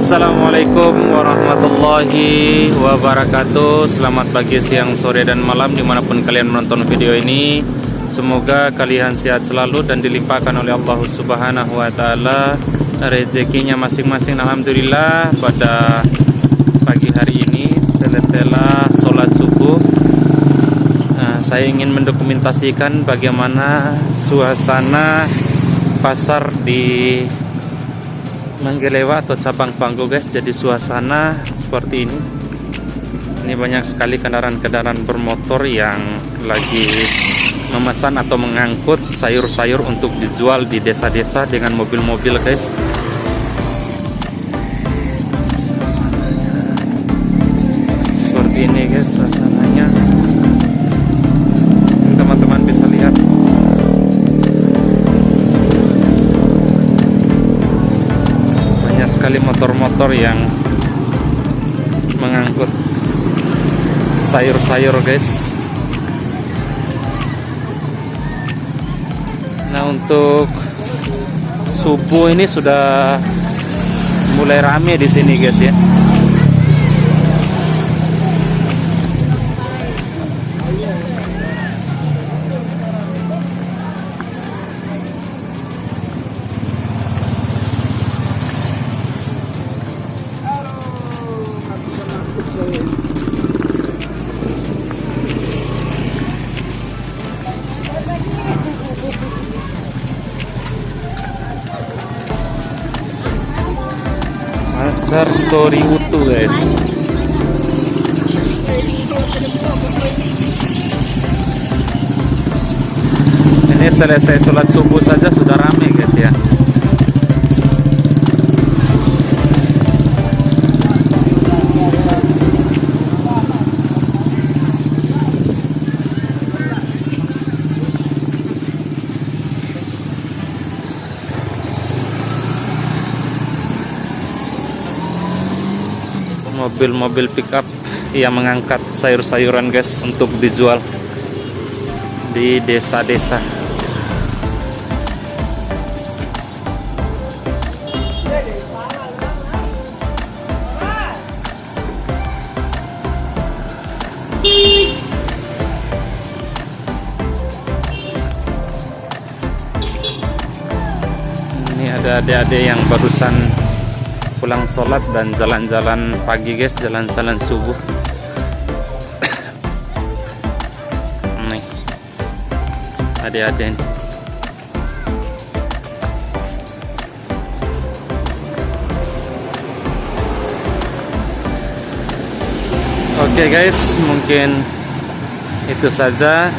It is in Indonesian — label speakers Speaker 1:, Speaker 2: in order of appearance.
Speaker 1: Assalamualaikum warahmatullahi wabarakatuh. Selamat pagi, siang, sore, dan malam dimanapun kalian menonton video ini. Semoga kalian sehat selalu dan dilimpahkan oleh Allah Subhanahu wa Ta'ala rezekinya masing-masing. Alhamdulillah, pada pagi hari ini setelah sholat subuh, saya ingin mendokumentasikan bagaimana suasana pasar di Manggelewa atau cabang Panggo, guys. Jadi suasana seperti ini. Ini banyak sekali kendaraan-kendaraan bermotor yang lagi memesan atau mengangkut sayur-sayur untuk dijual di desa-desa dengan mobil-mobil, guys. Seperti ini, guys, suasananya. Teman-teman bisa lihat. Sekali motor-motor yang mengangkut sayur-sayur, guys. Nah, untuk subuh ini sudah mulai rame di sini, guys, ya. Pasar Soriutu, guys. Ini selesai sholat subuh saja sudah ramai, guys, ya. Mobil-mobil pickup yang mengangkat sayur-sayuran, guys, untuk dijual di desa-desa. Ini ada adik-adik yang barusan pulang sholat dan jalan-jalan pagi, guys, jalan-jalan subuh. Nih, adik-adik. Oke, guys, mungkin itu saja